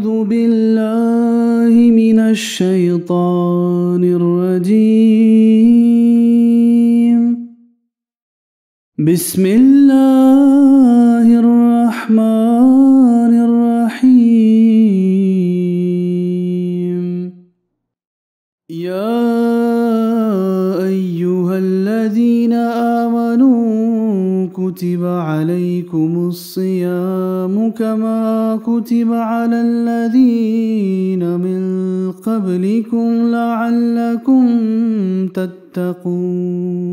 أعوذ بالله من الشيطان الرجيم بسم الله الرحمن الرحيم يا أيها الذين آمنوا كتب عليكم الصيام كما كتب على الذين من قبلكم لعلكم تتقون.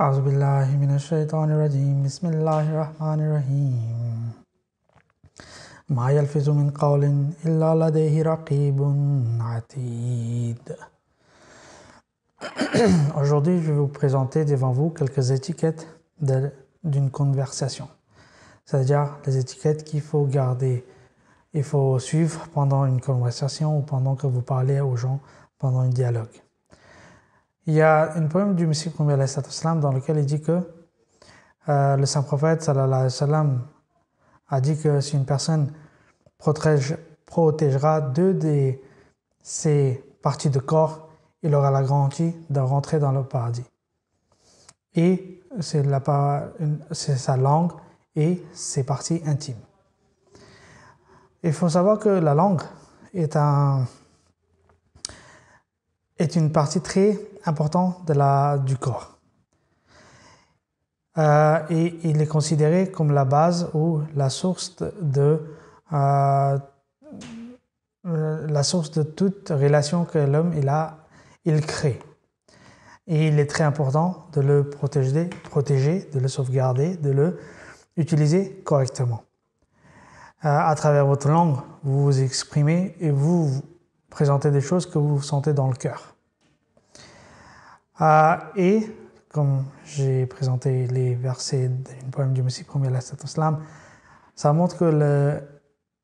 أعوذ بالله من الشيطان الرجيم بسم الله الرحمن الرحيم ما يلفظ من قول إلا لديه رقيب عتيد. Aujourd'hui, je vais vous présenter devant vous quelques étiquettes d'une conversation. C'est-à-dire les étiquettes qu'il faut garder, il faut suivre pendant une conversation ou pendant que vous parlez aux gens, pendant un dialogue. Il y a un poème du Messie dans lequel il dit que le saint prophète sallallahu alayhi wa sallam a dit que si une personne protégera deux de ses parties de corps, il aura la garantie de rentrer dans le paradis. Et c'est sa langue et ses parties intimes. Il faut savoir que la langue est une partie très importante du corps. Et il est considéré comme la base ou la source de toute relation que l'homme il crée. Et il est très important de le protéger, de le sauvegarder, de le utiliser correctement. À travers votre langue, vous vous exprimez et vous présentez des choses que vous sentez dans le cœur. Et comme j'ai présenté les versets d'une poème du Messie premier, ça montre que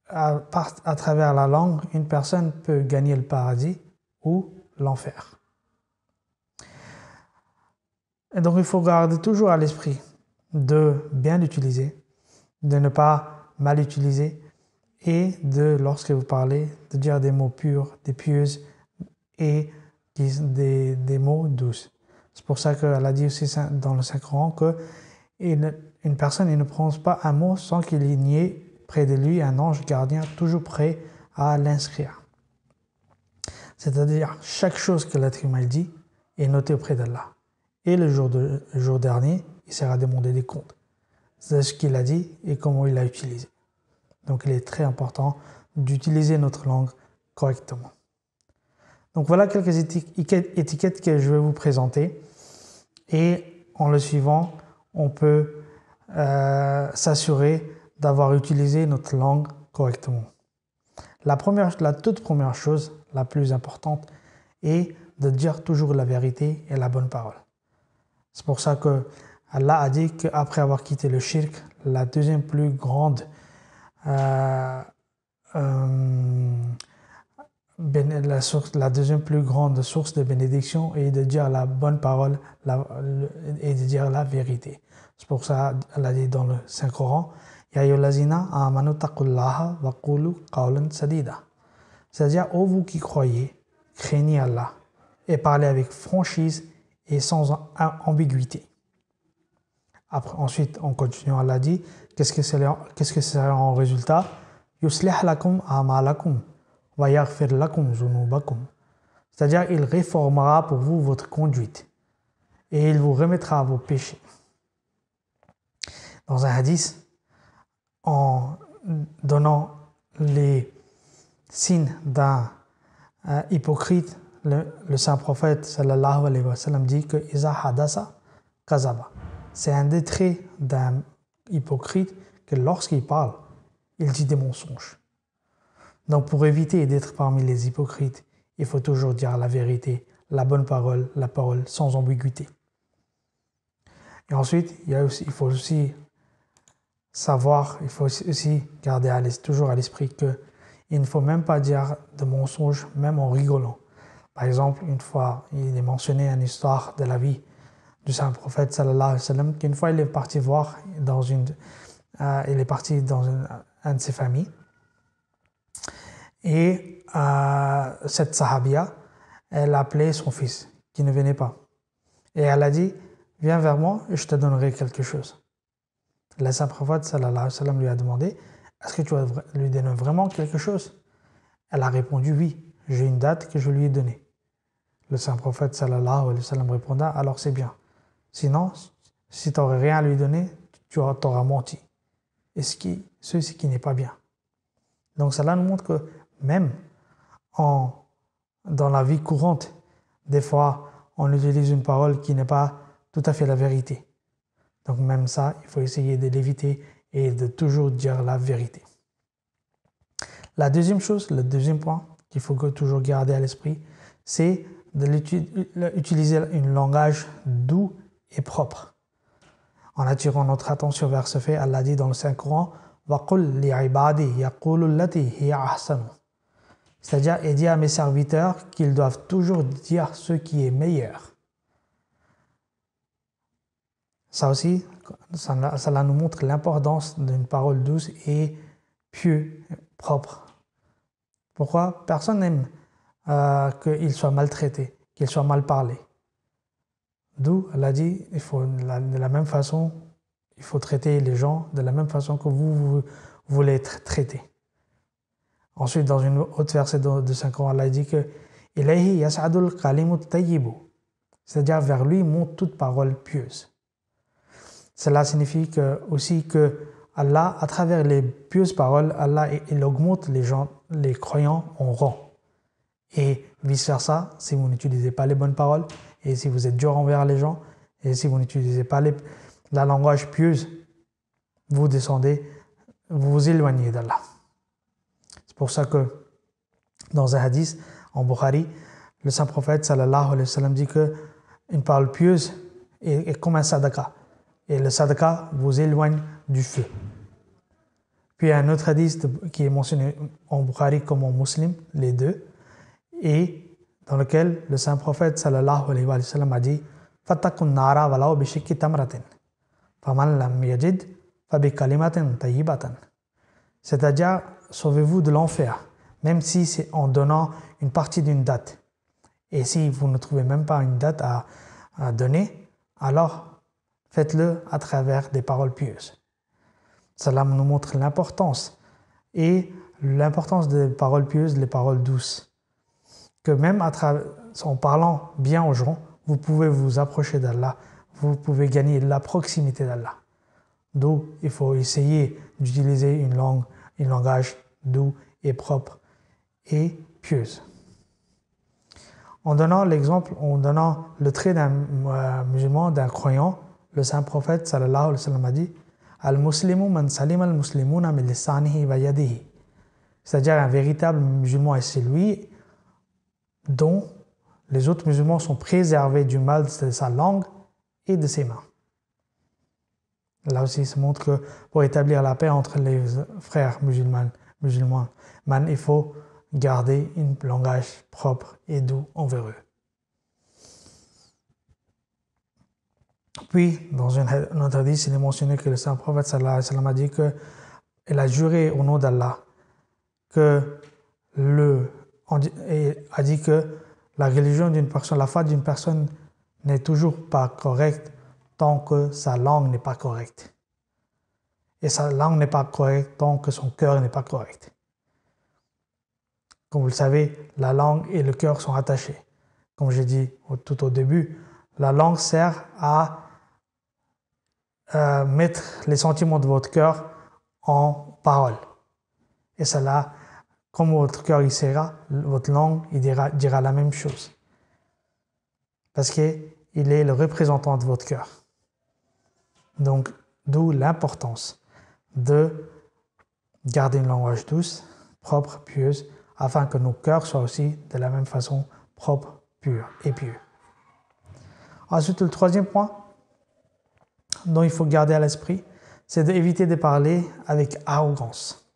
à travers la langue, une personne peut gagner le paradis ou l'enfer. Et donc il faut garder toujours à l'esprit de bien l'utiliser, de ne pas mal utiliser et lorsque vous parlez, de dire des mots purs, des pieuses et des mots doux. C'est pour ça qu'elle a dit aussi dans le Saint-Coran qu'une personne ne prononce pas un mot sans qu'il n'y ait près de lui un ange gardien toujours prêt à l'inscrire. C'est-à-dire, chaque chose que l'être humain dit est notée auprès d'Allah. Et le jour dernier, il sera demandé des comptes. C'est ce qu'il a dit et comment il l'a utilisé. Donc il est très important d'utiliser notre langue correctement. Donc voilà quelques étiquettes que je vais vous présenter. Et en le suivant, on peut s'assurer d'avoir utilisé notre langue correctement. La toute première chose, la plus importante, est de dire toujours la vérité et la bonne parole. C'est pour ça que Allah a dit qu'après avoir quitté le shirk, la deuxième plus grande source de bénédiction est de dire la bonne parole et de dire la vérité. C'est pour ça qu'Allah a dit dans le Saint-Coran Ya ayyuhallazina amanu taqullaha wa qulu qawlan sadida. C'est-à-dire, ô vous qui croyez, craignez Allah et parlez avec franchise et sans ambiguïté. Ensuite, on continue, Allah dit qu'est-ce que sera en résultat Yuslih lakum a'malakum wa yaghfir lakum zunubakum. C'est-à-dire, il réformera pour vous votre conduite et il vous remettra vos péchés. Dans un hadith, en donnant les signes d'un hypocrite, le saint prophète sallallahu alayhi wa sallam dit que Iza hadasa kazaba. C'est un des traits d'un hypocrite que lorsqu'il parle, il dit des mensonges. Donc pour éviter d'être parmi les hypocrites, il faut toujours dire la vérité, la bonne parole, la parole sans ambiguïté. Et ensuite, il faut aussi savoir, il faut aussi garder toujours à l'esprit qu'il Il ne faut même pas dire de mensonges, même en rigolant. Par exemple, une fois, il est mentionné une histoire de la vie du saint prophète sallallahu alayhi wa sallam, qu'une fois il est parti voir il est parti dans un de ses familles, et cette sahabia, elle a appelé son fils qui ne venait pas, et elle a dit, viens vers moi et je te donnerai quelque chose. Le saint prophète sallallahu alayhi wa sallam lui a demandé, est-ce que tu vas lui donner vraiment quelque chose? Elle a répondu, oui, j'ai une date que je lui ai donnée. Le saint prophète sallallahu alayhi wa sallam répondit, alors c'est bien. Sinon, si tu n'aurais rien à lui donner, tu auras menti. Et ceci qui n'est pas bien. Donc cela nous montre que même dans la vie courante, des fois, on utilise une parole qui n'est pas tout à fait la vérité. Donc même ça, il faut essayer de l'éviter et de toujours dire la vérité. La deuxième chose, le deuxième point qu'il faut toujours garder à l'esprit, c'est d'utiliser un langage doux et propre. En attirant notre attention vers ce fait, Allah dit dans le Saint-Coran, c'est-à-dire, il dit à mes serviteurs qu'ils doivent toujours dire ce qui est meilleur. Ça aussi, cela nous montre l'importance d'une parole douce et pieuse, propre. Pourquoi? Personne n'aime qu'il soit maltraité, qu'il soit mal parlé. D'où elle a dit, de la même façon, il faut traiter les gens de la même façon que vous voulez être traité. Ensuite, dans une autre verset de Saint-Coran, elle a dit que Ilayhi yas'adul kalimut tayyibu, c'est-à-dire vers lui monte toute parole pieuse. Cela signifie aussi que Allah, à travers les pieuses paroles, Allah il augmente les croyants en rang. Et vice-versa, si vous n'utilisez pas les bonnes paroles, et si vous êtes dur envers les gens, et si vous n'utilisez pas la langage pieuse, vous vous éloignez d'Allah. C'est pour ça que dans un hadith, en Bukhari, le saint prophète sallallahu alayhi wa sallam dit qu'une parole pieuse est comme un sadaqa. Et le sadaqa vous éloigne du feu. Puis il y a un autre hadith qui est mentionné en Bukhari comme en Muslim, les deux, et dans lequel le saint prophète sallallahu alayhi wa sallam a dit Fattakun nara walao bishikki tamratin faman lam yajid fabi kalimatin tayyibatan. C'est-à-dire, sauvez-vous de l'enfer, même si c'est en donnant une partie d'une date. Et si vous ne trouvez même pas une date à donner, alors faites-le à travers des paroles pieuses. Cela nous montre l'importance des paroles pieuses, les paroles douces. Que même en parlant bien aux gens, vous pouvez vous approcher d'Allah, vous pouvez gagner la proximité d'Allah. D'où il faut essayer d'utiliser un langage doux et propre et pieuse. En donnant le trait d'un musulman, d'un croyant, le saint prophète sallallahu alayhi wa sallam a dit Al-Muslimu man salima al-Muslimuna min lisanihi wa yadihi. C'est-à-dire un véritable musulman est celui dont les autres musulmans sont préservés du mal de sa langue et de ses mains. Là aussi, ça montre que pour établir la paix entre les frères musulmans, il faut garder un langage propre et doux envers eux. Puis, dans un autre hadith, il est mentionné que le saint prophète sallallahu alayhi wa sallam a dit qu'il a juré au nom d'Allah a dit que la religion d'une personne, la foi d'une personne n'est toujours pas correcte tant que sa langue n'est pas correcte. Et sa langue n'est pas correcte tant que son cœur n'est pas correct. Comme vous le savez, la langue et le cœur sont attachés. Comme j'ai dit tout au début, la langue sert à mettre les sentiments de votre cœur en parole. Et cela, comme votre cœur y sera, votre langue dira la même chose. Parce qu'il est le représentant de votre cœur. Donc, d'où l'importance de garder une langage douce, propre, pieuse, afin que nos cœurs soient aussi de la même façon propres, purs et pieux. Ensuite, le troisième point dont il faut garder à l'esprit, c'est d'éviter de parler avec arrogance.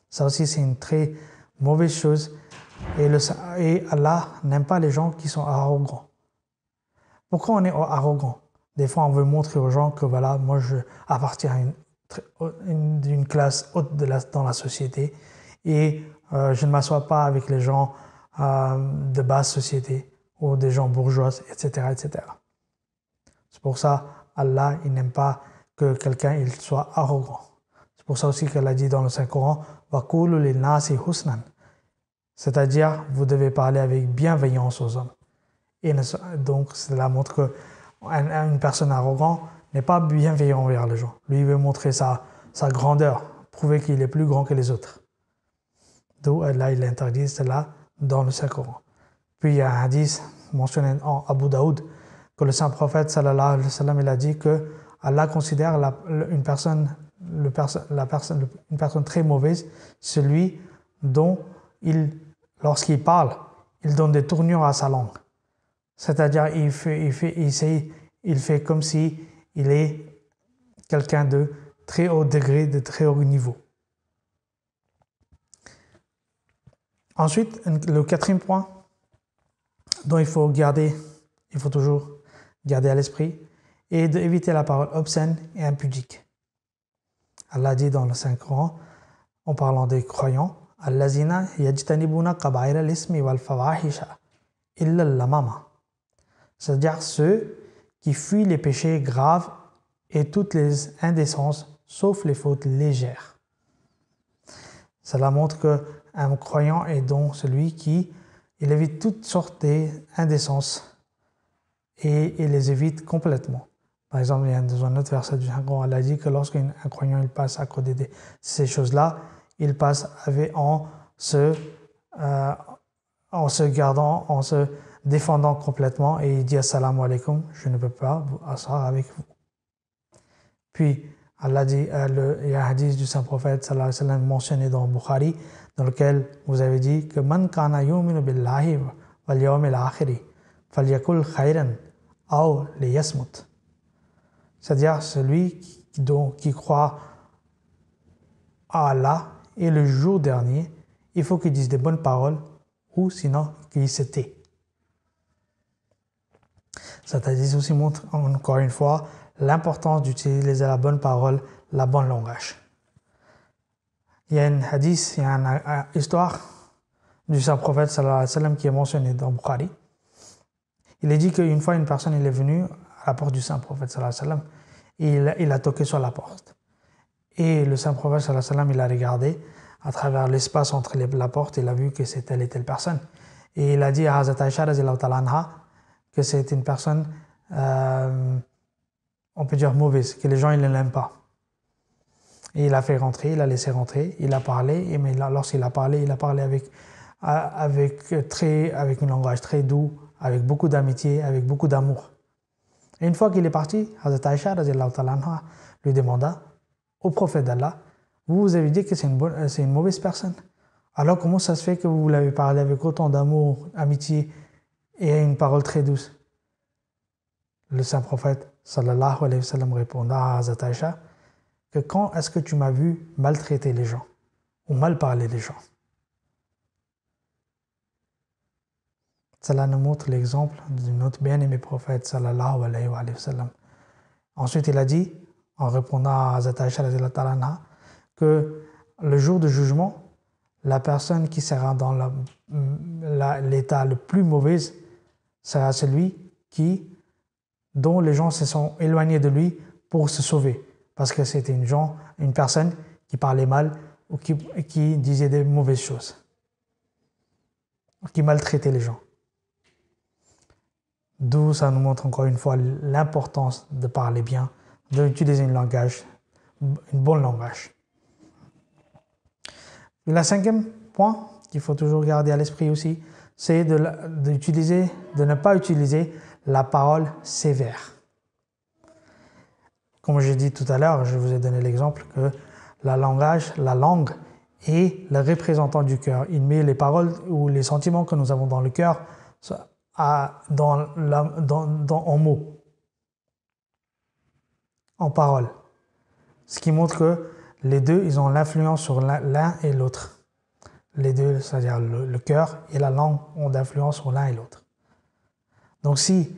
Ça aussi, c'est un trait mauvaises choses. Et Allah n'aime pas les gens qui sont arrogants. Pourquoi on est arrogant? Des fois, on veut montrer aux gens que voilà, moi, je appartiens à d'une classe haute dans la société et je ne m'assois pas avec les gens de basse société ou des gens bourgeois, etc., etc. C'est pour ça, Allah, il n'aime pas que quelqu'un il soit arrogant. C'est pour ça aussi qu'elle a dit dans le Saint-Coran, « Wa qulu lin-nasi husnan ». C'est-à-dire, vous devez parler avec bienveillance aux hommes. Et donc, cela montre qu'une personne arrogante n'est pas bienveillant envers les gens. Lui, il veut montrer sa grandeur, prouver qu'il est plus grand que les autres. D'où Allah, il interdit cela dans le Saint-Coran. Puis, il y a un hadith mentionné en Abu Daoud que le Saint-Prophète, sallallahu alayhi wa sallam, il a dit que Allah considère une personne très mauvaise, celui dont lorsqu'il parle, il donne des tournures à sa langue. C'est-à-dire, il fait comme si il est quelqu'un de très haut degré, de très haut niveau. Ensuite, le quatrième point dont il faut toujours garder à l'esprit, est d'éviter la parole obscène et impudique. Allah dit dans le Saint-Coran, en parlant des croyants, Allazina yajtanibuna kaba'ira al-ismi wal fawahisha illa al-lamama. C'est-à-dire ceux qui fuient les péchés graves et toutes les indécences, sauf les fautes légères. Cela montre qu'un croyant est donc celui qui évite toutes sortes d'indécences et il les évite complètement. Par exemple, il y a dans un autre verset du Saint-Coran, Allah dit que lorsqu'un croyant il passe à côté de ces choses-là, il passe en se défendant complètement et il dit assalamu alaikum, je ne peux pas vous asseoir avec vous. Puis Allah dit, il y a un hadith du Saint-Prophète sallallahu alayhi wa sallam mentionné dans Bukhari, dans lequel vous avez dit que man kana yu'minu billahi wal yawmil akhir falyakul khayran aw liyasmut. C'est-à-dire celui qui croit à Allah et le jour dernier, il faut qu'il dise des bonnes paroles ou sinon qu'il se tait. Cet hadith aussi montre encore une fois l'importance d'utiliser la bonne parole, la bonne langage. Il y a une hadith, il y a une histoire du Saint-Prophète sallallahu alayhi wa sallam qui est mentionnée dans Bukhari. Il est dit qu'une fois une personne est venue à la porte du Saint-Prophète sallallahu alayhi wa sallam et il a toqué sur la porte. Et le Saint-Prophète sallallahu alayhi wa sallam, il a regardé à travers l'espace entre la porte, il a vu que c'est telle et telle personne. Et il a dit à Hazrat Aïcha radhiyallahu ta'ala anha que c'est une personne, on peut dire mauvaise, que les gens ils ne l'aiment pas. Et il a fait rentrer, il a laissé rentrer, il a parlé, mais lorsqu'il a parlé avec un langage très doux, avec beaucoup d'amitié, avec beaucoup d'amour. Et une fois qu'il est parti, Hazrat Aïcha radhiyallahu ta'ala anha lui demanda au prophète d'Allah, vous avez dit que c'est une mauvaise personne. Alors comment ça se fait que vous l'avez parlé avec autant d'amour, amitié et une parole très douce? Le Saint-Prophète sallallahu alayhi wa sallam répondit à Hazrat Aïcha que quand est-ce que tu m'as vu maltraiter les gens ou mal parler les gens? Cela nous montre l'exemple de notre bien-aimé prophète sallallahu alayhi wa sallam. Ensuite, il a dit, en répondant à Hazrat Aïcha radhiyallahu ta'ala anha, que le jour de jugement, la personne qui sera dans l'état le plus mauvais sera celui dont les gens se sont éloignés de lui pour se sauver. Parce que c'était une personne qui parlait mal ou qui disait des mauvaises choses, qui maltraitait les gens. D'où ça nous montre encore une fois l'importance de parler bien, d'utiliser un bon langage. Le cinquième point qu'il faut toujours garder à l'esprit aussi, c'est de ne pas utiliser la parole sévère. Comme j'ai dit tout à l'heure, je vous ai donné l'exemple que la langue est le représentant du cœur. Il met les paroles ou les sentiments que nous avons dans le cœur en mots, en paroles. Ce qui montre que les deux, ils ont l'influence sur l'un et l'autre. les deux, c'est-à-dire le cœur et la langue, ont d'influence sur l'un et l'autre. Donc si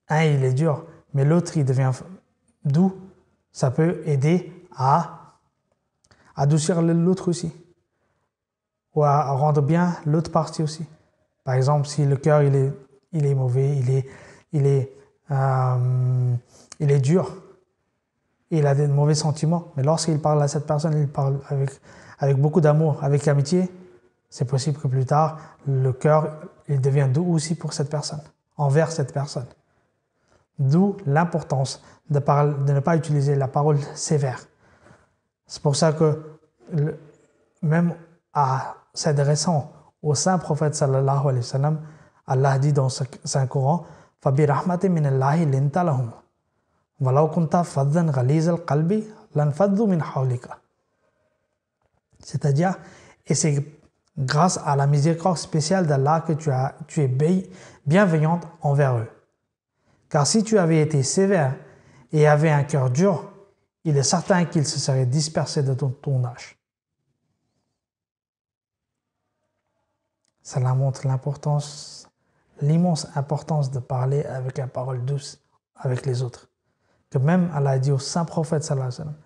un il est dur, mais l'autre il devient doux, ça peut aider à adoucir l'autre aussi, ou à rendre bien l'autre partie aussi. Par exemple, si le cœur il est mauvais, il est dur, il a des mauvais sentiments, mais lorsqu'il parle à cette personne, il parle avec beaucoup d'amour, avec amitié, c'est possible que plus tard, le cœur il devient doux aussi pour cette personne, envers cette personne. D'où l'importance de ne pas utiliser la parole sévère. C'est pour ça que même à s'adressant au saint prophète sallallahu alayhi wa sallam, Allah dit dans le Saint-Coran, فَبِرَحْمَةٍ مِّنَ اللَّهِ لِنْتَ لَهُمْ وَلَوْ كُنْتَ فَظًّا غَلِيظَ الْقَلْبِ لَانْفَضُّوا مِنْ حَوْلِكَ. C'est-à-dire, et c'est grâce à la miséricorde spéciale d'Allah que tu es bienveillante envers eux. Car si tu avais été sévère et avais un cœur dur, il est certain qu'ils se seraient dispersés de ton âge. Cela montre l'immense importance de parler avec la parole douce avec les autres. Que même Allah a dit au saint prophète sallallahu alayhi wa sallam,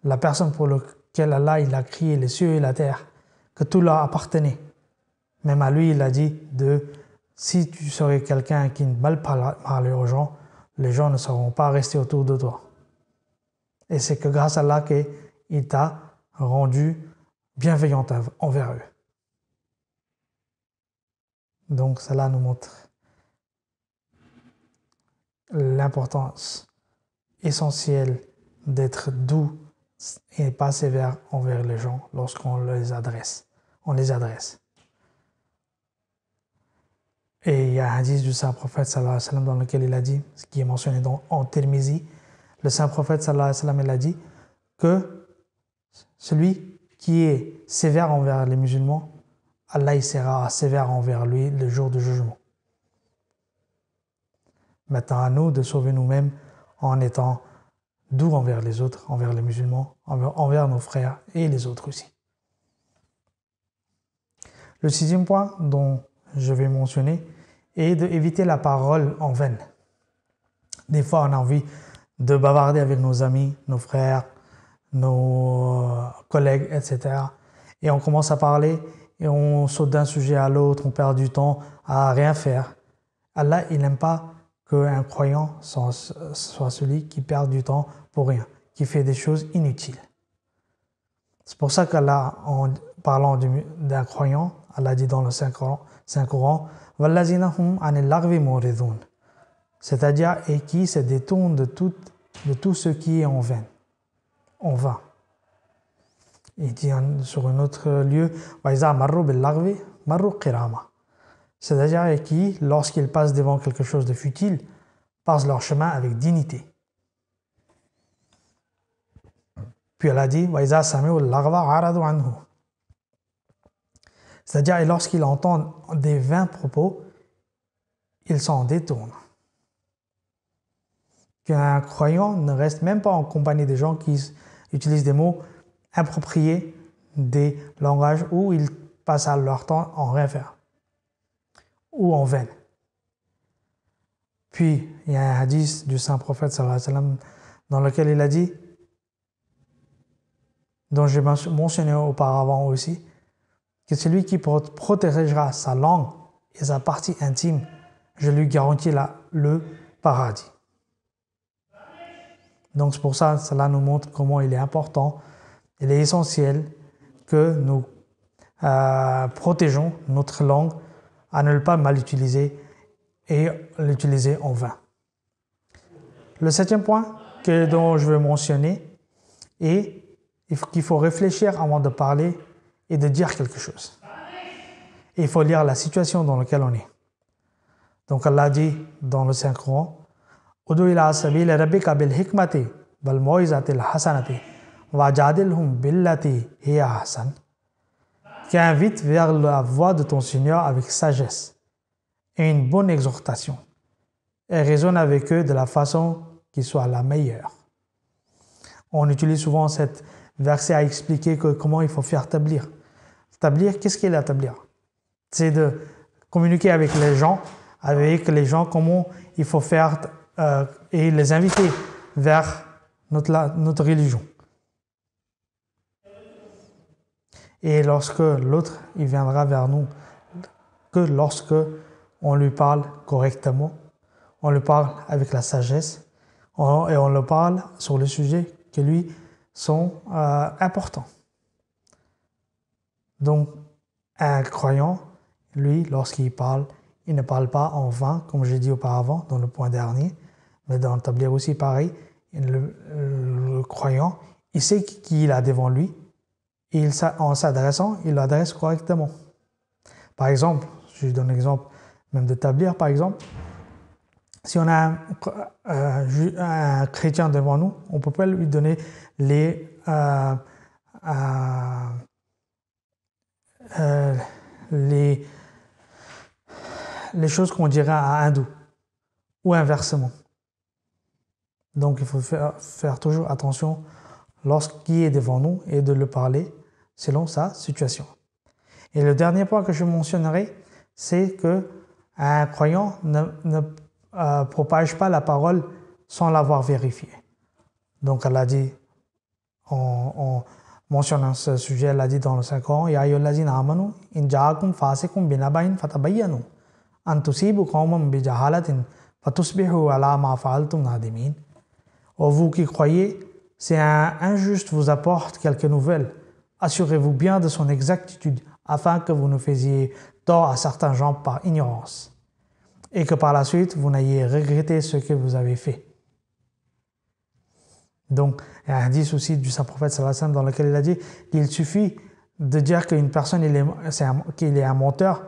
la personne pour laquelle Allah il a créé les cieux et la terre, que tout leur appartenait. Même à lui, il a dit si tu serais quelqu'un qui ne mal parle aux gens, les gens ne seront pas restés autour de toi. Et c'est que grâce à Allah qu'il t'a rendu bienveillante envers eux. Donc cela nous montre l'importance essentielle d'être doux et pas sévère envers les gens lorsqu'on les adresse. Et il y a un hadith du saint prophète sallallahu alayhi wa sallam dans lequel il a dit, ce qui est mentionné en Tirmizi, le saint prophète sallallahu alayhi wa sallam il a dit que celui qui est sévère envers les musulmans, Allah il sera sévère envers lui le jour du jugement. Maintenant à nous de sauver nous-mêmes en étant doux envers les autres, envers les musulmans, envers nos frères et les autres aussi. Le 6e point dont je vais mentionner est d'éviter la parole en vain. Des fois, on a envie de bavarder avec nos amis, nos frères, nos collègues, etc. Et on commence à parler et on saute d'un sujet à l'autre, on perd du temps à rien faire. Allah, il n'aime pas qu'un croyant soit celui qui perd du temps pour rien, qui fait des choses inutiles. C'est pour ça qu'Allah, en parlant d'un croyant, Allah dit dans le Saint-Coran, وَالَّذِينَ هُمْ عَنِ اللَّغْوِ مُعْرِضُونَ, c'est-à-dire et qui se détournent de tout ce qui est en vain. Il dit sur un autre lieu, وَإِذَا مَرُّوا بِاللَّغْوِ مَرُّوا قِرَامًا, c'est-à-dire et qui, lorsqu'ils passent devant quelque chose de futile, passent leur chemin avec dignité. Puis elle a dit, وَإِذَا سَمِعُوا اللَّغْوَ عَرَضُوا عَنْهُ, c'est-à-dire et lorsqu'ils entendent des vains propos, ils s'en détournent. Qu'un croyant ne reste même pas en compagnie des gens qui utilisent des mots appropriés, des langages où ils passent leur temps en rien faire ou en vain. Puis, il y a un hadith du saint prophète sallallahu alayhi wa sallam dans lequel il a dit, dont j'ai mentionné auparavant aussi, que celui qui protégera sa langue et sa partie intime, je lui garantis le paradis. Donc c'est pour ça, cela nous montre comment il est important, il est essentiel que nous protégeons notre langue à ne pas mal utiliser et l'utiliser en vain. Le 7e point dont je veux mentionner est qu'il faut réfléchir avant de parler et de dire quelque chose. Et il faut lire la situation dans laquelle on est. Donc Allah dit dans le Saint-Coran, Udu ila sabili rabbika bil hikmati wal mau'izatil hasanati wajadilhum billati hiya ahsan, qui invite vers la voie de ton Seigneur avec sagesse et une bonne exhortation, et raisonne avec eux de la façon qui soit la meilleure. On utilise souvent cette verset à expliquer comment il faut faire tablir, qu'est-ce qu'est la tablir? C'est de communiquer avec les gens comment il faut faire et les inviter vers notre religion. Et lorsque l'autre, il viendra vers nous, que lorsque on lui parle correctement, on lui parle avec la sagesse, et on le parle sur les sujets qui lui sont importants. Donc, un croyant, lui, lorsqu'il parle, il ne parle pas en vain, comme j'ai dit auparavant dans le point dernier, mais dans le tablier aussi pareil. Le croyant, il sait qui il a devant lui, et en s'adressant, il l'adresse correctement. Par exemple, je donne l'exemple même de tablier, par exemple, si on a un chrétien devant nous, on ne peut pas lui donner les choses qu'on dirait à un hindou, ou inversement. Donc il faut faire toujours attention lorsqu'il est devant nous et de le parler selon sa situation. Et le dernier point que je mentionnerai, c'est qu'un croyant ne propage pas la parole sans l'avoir vérifiée. Donc elle a dit, en mentionnant ce sujet, elle a dit dans le Saint-Coran, Ya ayyuhallazina amanu in ja'akum fasiqun binaba'in fatabayyanu an tusibu qawman bi jahalatin fatusbihu ala ma fa'altum nadimin. Ô vous qui croyez, si un injuste vous apporte quelques nouvelles, assurez-vous bien de son exactitude afin que vous ne faisiez tort à certains gens par ignorance et que par la suite vous n'ayez regretté ce que vous avez fait. Donc, il y a un hadith aussi du Saint-Prophète sallallahu alayhi wa sallam dans lequel il a dit qu'il suffit de dire qu'une personne qu'il est un menteur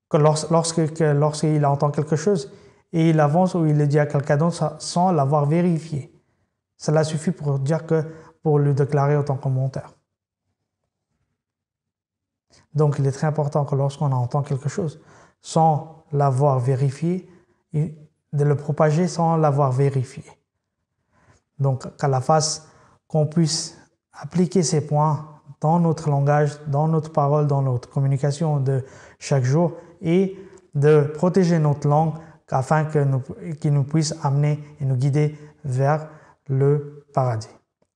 que lorsqu'il entend quelque chose et il avance ou il le dit à quelqu'un d'autre sans l'avoir vérifié. Cela suffit pour le déclarer en tant que menteur. Donc, il est très important que lorsqu'on entend quelque chose, sans l'avoir vérifié, de le propager sans l'avoir vérifié. Donc, qu'à la face, qu'on puisse appliquer ces points dans notre langage, dans notre parole, dans notre communication de chaque jour et de protéger notre langue afin qu'il nous puisse amener et nous guider vers le paradis.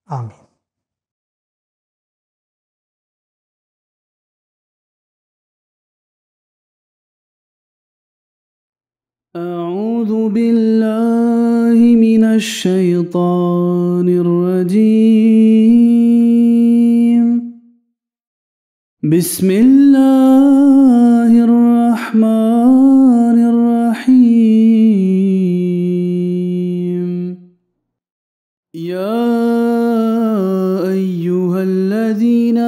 Amen. أعوذ بالله من الشيطان الرجيم بسم الله الرحمن الرحيم يا أيها الذين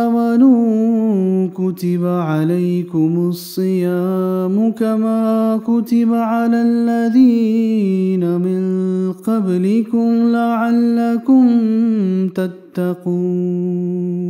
آمنوا كتب عليكم الصيام كما كتب على الذين من قبلكم لعلكم تتقون